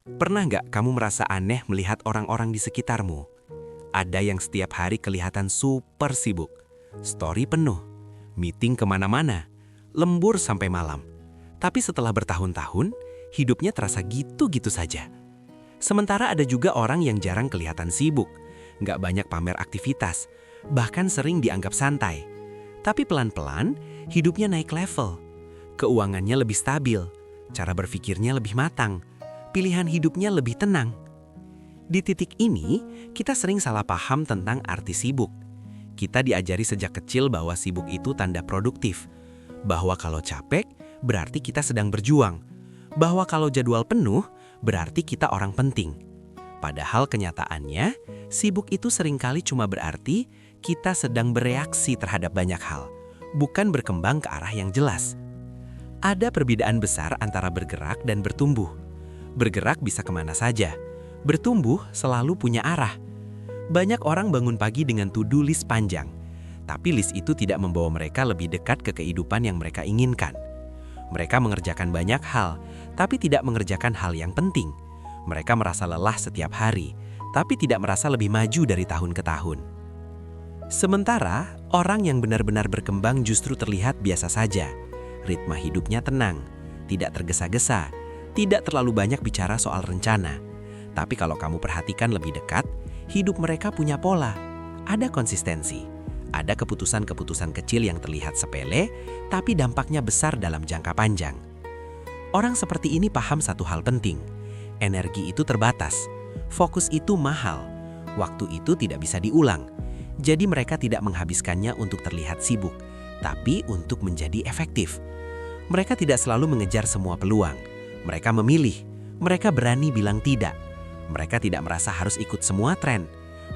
Pernah nggak kamu merasa aneh melihat orang-orang di sekitarmu? Ada yang setiap hari kelihatan super sibuk, story penuh, meeting kemana-mana, lembur sampai malam. Tapi setelah bertahun-tahun, hidupnya terasa gitu-gitu saja. Sementara ada juga orang yang jarang kelihatan sibuk, nggak banyak pamer aktivitas, bahkan sering dianggap santai. Tapi pelan-pelan, hidupnya naik level. Keuangannya lebih stabil, cara berpikirnya lebih matang, pilihan hidupnya lebih tenang. Di titik ini, kita sering salah paham tentang arti sibuk. Kita diajari sejak kecil bahwa sibuk itu tanda produktif, bahwa kalau capek, berarti kita sedang berjuang, bahwa kalau jadwal penuh, berarti kita orang penting. Padahal kenyataannya, sibuk itu seringkali cuma berarti kita sedang bereaksi terhadap banyak hal, bukan berkembang ke arah yang jelas. Ada perbedaan besar antara bergerak dan bertumbuh. Bergerak bisa kemana saja, bertumbuh selalu punya arah. Banyak orang bangun pagi dengan to-do list panjang, tapi list itu tidak membawa mereka lebih dekat ke kehidupan yang mereka inginkan. Mereka mengerjakan banyak hal, tapi tidak mengerjakan hal yang penting. Mereka merasa lelah setiap hari, tapi tidak merasa lebih maju dari tahun ke tahun. Sementara, orang yang benar-benar berkembang justru terlihat biasa saja. Ritme hidupnya tenang, tidak tergesa-gesa, tidak terlalu banyak bicara soal rencana. Tapi kalau kamu perhatikan lebih dekat, hidup mereka punya pola. Ada konsistensi, ada keputusan-keputusan kecil yang terlihat sepele, tapi dampaknya besar dalam jangka panjang. Orang seperti ini paham satu hal penting. Energi itu terbatas, fokus itu mahal, waktu itu tidak bisa diulang. Jadi mereka tidak menghabiskannya untuk terlihat sibuk, tapi untuk menjadi efektif. Mereka tidak selalu mengejar semua peluang. Mereka memilih, mereka berani bilang tidak. Mereka tidak merasa harus ikut semua tren.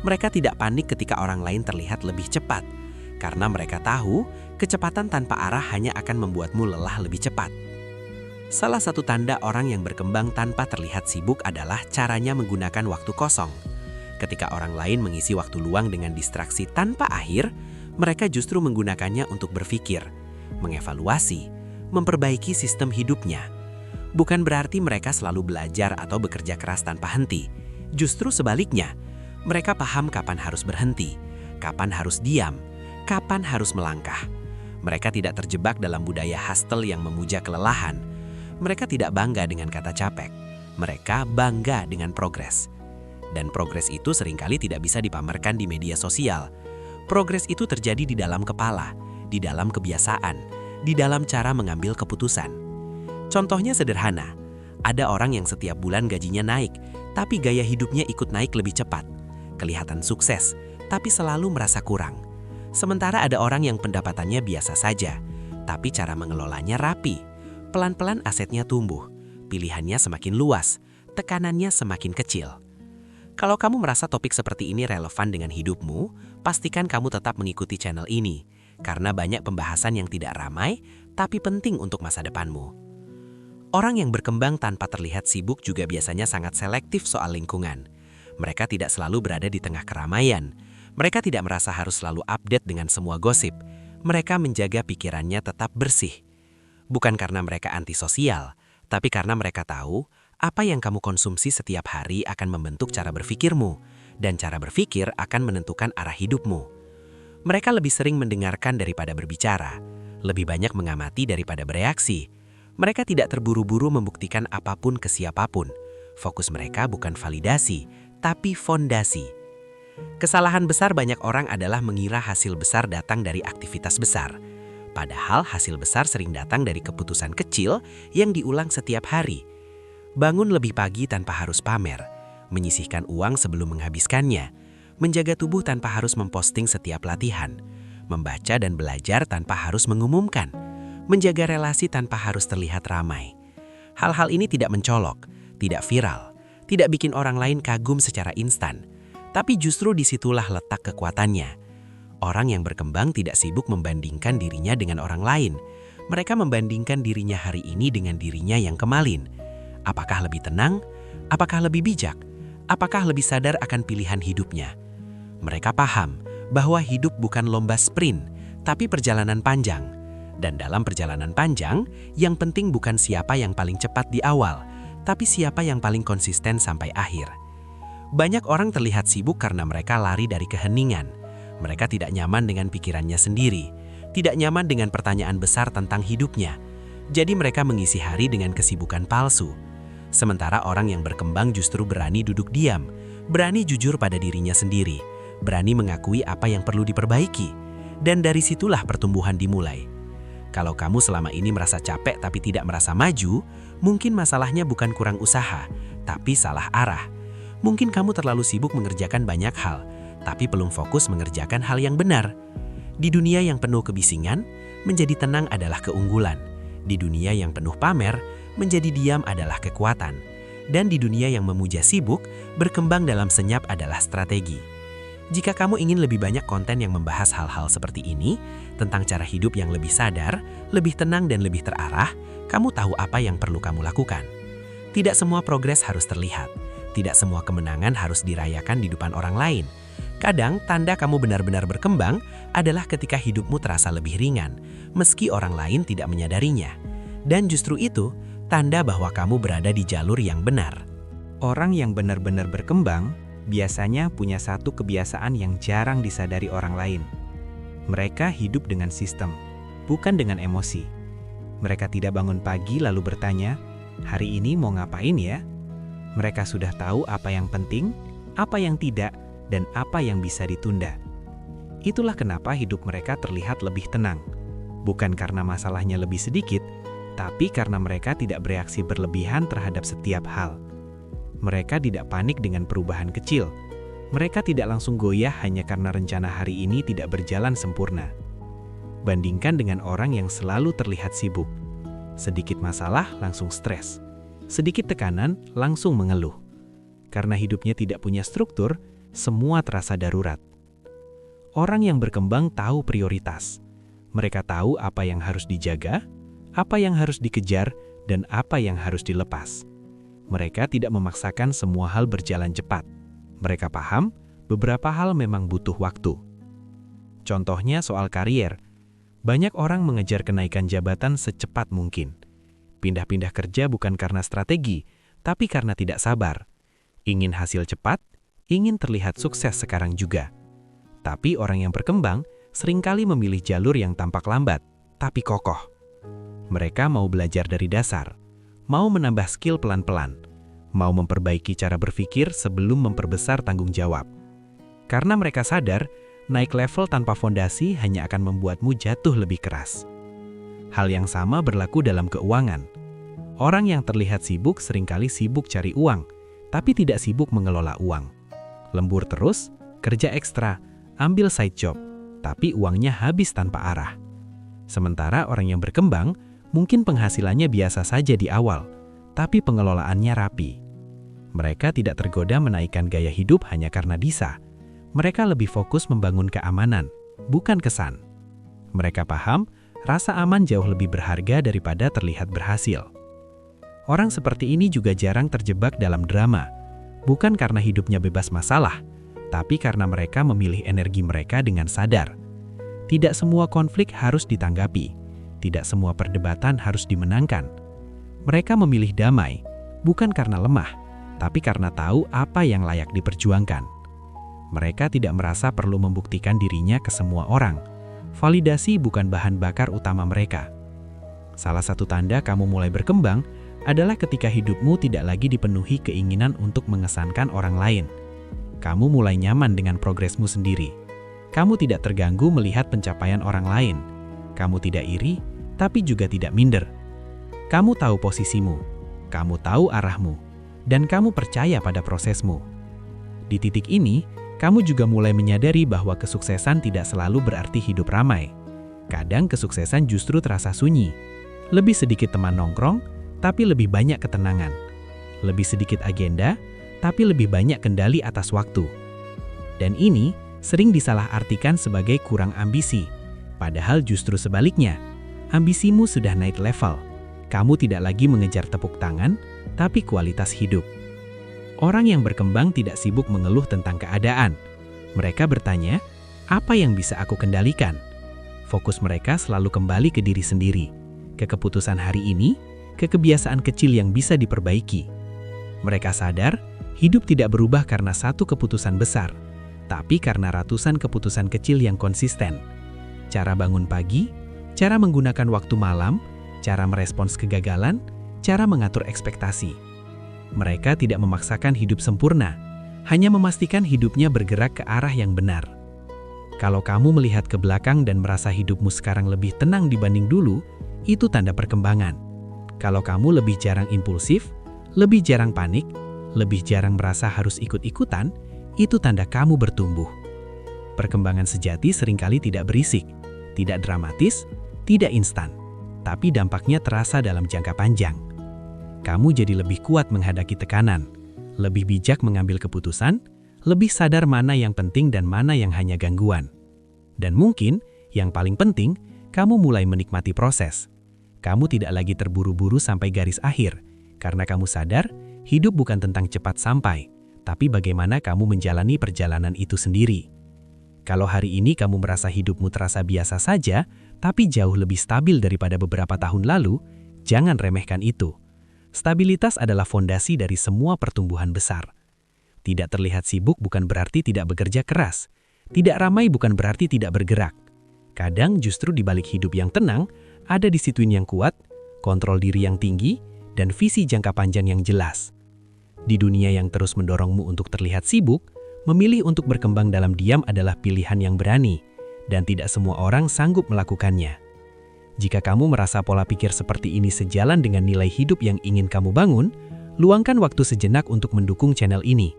Mereka tidak panik ketika orang lain terlihat lebih cepat. Karena mereka tahu, kecepatan tanpa arah hanya akan membuatmu lelah lebih cepat. Salah satu tanda orang yang berkembang tanpa terlihat sibuk adalah caranya menggunakan waktu kosong. Ketika orang lain mengisi waktu luang dengan distraksi tanpa akhir, mereka justru menggunakannya untuk berpikir, mengevaluasi, memperbaiki sistem hidupnya. Bukan berarti mereka selalu belajar atau bekerja keras tanpa henti. Justru sebaliknya, mereka paham kapan harus berhenti, kapan harus diam, kapan harus melangkah. Mereka tidak terjebak dalam budaya hustle yang memuja kelelahan. Mereka tidak bangga dengan kata capek. Mereka bangga dengan progres. Dan progres itu seringkali tidak bisa dipamerkan di media sosial. Progres itu terjadi di dalam kepala, di dalam kebiasaan, di dalam cara mengambil keputusan. Contohnya sederhana, ada orang yang setiap bulan gajinya naik, tapi gaya hidupnya ikut naik lebih cepat. Kelihatan sukses, tapi selalu merasa kurang. Sementara ada orang yang pendapatannya biasa saja, tapi cara mengelolanya rapi. Pelan-pelan asetnya tumbuh, pilihannya semakin luas, tekanannya semakin kecil. Kalau kamu merasa topik seperti ini relevan dengan hidupmu, pastikan kamu tetap mengikuti channel ini, karena banyak pembahasan yang tidak ramai, tapi penting untuk masa depanmu. Orang yang berkembang tanpa terlihat sibuk juga biasanya sangat selektif soal lingkungan. Mereka tidak selalu berada di tengah keramaian. Mereka tidak merasa harus selalu update dengan semua gosip. Mereka menjaga pikirannya tetap bersih. Bukan karena mereka antisosial, tapi karena mereka tahu apa yang kamu konsumsi setiap hari akan membentuk cara berpikirmu, dan cara berpikir akan menentukan arah hidupmu. Mereka lebih sering mendengarkan daripada berbicara, lebih banyak mengamati daripada bereaksi. Mereka tidak terburu-buru membuktikan apapun ke siapapun. Fokus mereka bukan validasi, tapi fondasi. Kesalahan besar banyak orang adalah mengira hasil besar datang dari aktivitas besar. Padahal hasil besar sering datang dari keputusan kecil yang diulang setiap hari. Bangun lebih pagi tanpa harus pamer, menyisihkan uang sebelum menghabiskannya, menjaga tubuh tanpa harus memposting setiap latihan, membaca dan belajar tanpa harus mengumumkan, menjaga relasi tanpa harus terlihat ramai. Hal-hal ini tidak mencolok, tidak viral, tidak bikin orang lain kagum secara instan, tapi justru disitulah letak kekuatannya. Orang yang berkembang tidak sibuk membandingkan dirinya dengan orang lain. Mereka membandingkan dirinya hari ini dengan dirinya yang kemarin. Apakah lebih tenang? Apakah lebih bijak? Apakah lebih sadar akan pilihan hidupnya? Mereka paham bahwa hidup bukan lomba sprint, tapi perjalanan panjang. Dan dalam perjalanan panjang, yang penting bukan siapa yang paling cepat di awal, tapi siapa yang paling konsisten sampai akhir. Banyak orang terlihat sibuk karena mereka lari dari keheningan. Mereka tidak nyaman dengan pikirannya sendiri, tidak nyaman dengan pertanyaan besar tentang hidupnya. Jadi mereka mengisi hari dengan kesibukan palsu. Sementara orang yang berkembang justru berani duduk diam, berani jujur pada dirinya sendiri, berani mengakui apa yang perlu diperbaiki. Dan dari situlah pertumbuhan dimulai. Kalau kamu selama ini merasa capek tapi tidak merasa maju, mungkin masalahnya bukan kurang usaha, tapi salah arah. Mungkin kamu terlalu sibuk mengerjakan banyak hal, tapi belum fokus mengerjakan hal yang benar. Di dunia yang penuh kebisingan, menjadi tenang adalah keunggulan. Di dunia yang penuh pamer, menjadi diam adalah kekuatan. Dan di dunia yang memuja sibuk, berkembang dalam senyap adalah strategi. Jika kamu ingin lebih banyak konten yang membahas hal-hal seperti ini, tentang cara hidup yang lebih sadar, lebih tenang dan lebih terarah, kamu tahu apa yang perlu kamu lakukan. Tidak semua progres harus terlihat. Tidak semua kemenangan harus dirayakan di depan orang lain. Kadang, tanda kamu benar-benar berkembang adalah ketika hidupmu terasa lebih ringan, meski orang lain tidak menyadarinya. Dan justru itu, tanda bahwa kamu berada di jalur yang benar. Orang yang benar-benar berkembang biasanya punya satu kebiasaan yang jarang disadari orang lain. Mereka hidup dengan sistem, bukan dengan emosi. Mereka tidak bangun pagi lalu bertanya, "Hari ini mau ngapain ya?" Mereka sudah tahu apa yang penting, apa yang tidak, dan apa yang bisa ditunda. Itulah kenapa hidup mereka terlihat lebih tenang. Bukan karena masalahnya lebih sedikit, tapi karena mereka tidak bereaksi berlebihan terhadap setiap hal. Mereka tidak panik dengan perubahan kecil. Mereka tidak langsung goyah hanya karena rencana hari ini tidak berjalan sempurna. Bandingkan dengan orang yang selalu terlihat sibuk. Sedikit masalah langsung stres. Sedikit tekanan langsung mengeluh. Karena hidupnya tidak punya struktur, semua terasa darurat. Orang yang berkembang tahu prioritas. Mereka tahu apa yang harus dijaga, apa yang harus dikejar, dan apa yang harus dilepas. Mereka tidak memaksakan semua hal berjalan cepat. Mereka paham beberapa hal memang butuh waktu. Contohnya soal karier. Banyak orang mengejar kenaikan jabatan secepat mungkin. Pindah-pindah kerja bukan karena strategi, tapi karena tidak sabar. Ingin hasil cepat, ingin terlihat sukses sekarang juga. Tapi orang yang berkembang seringkali memilih jalur yang tampak lambat, tapi kokoh. Mereka mau belajar dari dasar. Mau menambah skill pelan-pelan, mau memperbaiki cara berpikir sebelum memperbesar tanggung jawab. Karena mereka sadar, naik level tanpa fondasi hanya akan membuatmu jatuh lebih keras. Hal yang sama berlaku dalam keuangan. Orang yang terlihat sibuk seringkali sibuk cari uang, tapi tidak sibuk mengelola uang. Lembur terus, kerja ekstra, ambil side job, tapi uangnya habis tanpa arah. Sementara orang yang berkembang, mungkin penghasilannya biasa saja di awal, tapi pengelolaannya rapi. Mereka tidak tergoda menaikkan gaya hidup hanya karena bisa. Mereka lebih fokus membangun keamanan, bukan kesan. Mereka paham, rasa aman jauh lebih berharga daripada terlihat berhasil. Orang seperti ini juga jarang terjebak dalam drama, bukan karena hidupnya bebas masalah, tapi karena mereka memilih energi mereka dengan sadar. Tidak semua konflik harus ditanggapi. Tidak semua perdebatan harus dimenangkan. Mereka memilih damai, bukan karena lemah, tapi karena tahu apa yang layak diperjuangkan. Mereka tidak merasa perlu membuktikan dirinya ke semua orang. Validasi bukan bahan bakar utama mereka. Salah satu tanda kamu mulai berkembang adalah ketika hidupmu tidak lagi dipenuhi keinginan untuk mengesankan orang lain. Kamu mulai nyaman dengan progresmu sendiri. Kamu tidak terganggu melihat pencapaian orang lain. Kamu tidak iri, tapi juga tidak minder. Kamu tahu posisimu, kamu tahu arahmu, dan kamu percaya pada prosesmu. Di titik ini, kamu juga mulai menyadari bahwa kesuksesan tidak selalu berarti hidup ramai. Kadang kesuksesan justru terasa sunyi. Lebih sedikit teman nongkrong, tapi lebih banyak ketenangan. Lebih sedikit agenda, tapi lebih banyak kendali atas waktu. Dan ini sering disalahartikan sebagai kurang ambisi. Padahal justru sebaliknya, ambisimu sudah naik level. Kamu tidak lagi mengejar tepuk tangan, tapi kualitas hidup. Orang yang berkembang tidak sibuk mengeluh tentang keadaan. Mereka bertanya, apa yang bisa aku kendalikan? Fokus mereka selalu kembali ke diri sendiri, ke keputusan hari ini, ke kebiasaan kecil yang bisa diperbaiki. Mereka sadar, hidup tidak berubah karena satu keputusan besar, tapi karena ratusan keputusan kecil yang konsisten. Cara bangun pagi, cara menggunakan waktu malam, cara merespons kegagalan, cara mengatur ekspektasi. Mereka tidak memaksakan hidup sempurna, hanya memastikan hidupnya bergerak ke arah yang benar. Kalau kamu melihat ke belakang dan merasa hidupmu sekarang lebih tenang dibanding dulu, itu tanda perkembangan. Kalau kamu lebih jarang impulsif, lebih jarang panik, lebih jarang merasa harus ikut-ikutan, itu tanda kamu bertumbuh. Perkembangan sejati seringkali tidak berisik, tidak dramatis, tidak instan, tapi dampaknya terasa dalam jangka panjang. Kamu jadi lebih kuat menghadapi tekanan, lebih bijak mengambil keputusan, lebih sadar mana yang penting dan mana yang hanya gangguan. Dan mungkin, yang paling penting, kamu mulai menikmati proses. Kamu tidak lagi terburu-buru sampai garis akhir, karena kamu sadar, hidup bukan tentang cepat sampai, tapi bagaimana kamu menjalani perjalanan itu sendiri. Kalau hari ini kamu merasa hidupmu terasa biasa saja, tapi jauh lebih stabil daripada beberapa tahun lalu, jangan remehkan itu. Stabilitas adalah fondasi dari semua pertumbuhan besar. Tidak terlihat sibuk bukan berarti tidak bekerja keras. Tidak ramai bukan berarti tidak bergerak. Kadang justru di balik hidup yang tenang, ada disiplin yang kuat, kontrol diri yang tinggi, dan visi jangka panjang yang jelas. Di dunia yang terus mendorongmu untuk terlihat sibuk, memilih untuk berkembang dalam diam adalah pilihan yang berani, dan tidak semua orang sanggup melakukannya. Jika kamu merasa pola pikir seperti ini sejalan dengan nilai hidup yang ingin kamu bangun, luangkan waktu sejenak untuk mendukung channel ini.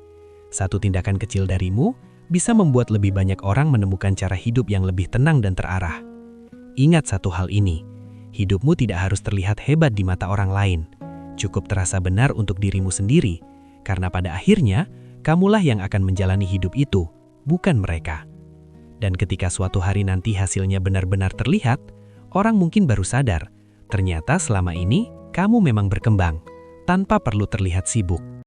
Satu tindakan kecil darimu bisa membuat lebih banyak orang menemukan cara hidup yang lebih tenang dan terarah. Ingat satu hal ini, hidupmu tidak harus terlihat hebat di mata orang lain. Cukup terasa benar untuk dirimu sendiri, karena pada akhirnya, kamulah yang akan menjalani hidup itu, bukan mereka. Dan ketika suatu hari nanti hasilnya benar-benar terlihat, orang mungkin baru sadar, ternyata selama ini kamu memang berkembang, tanpa perlu terlihat sibuk.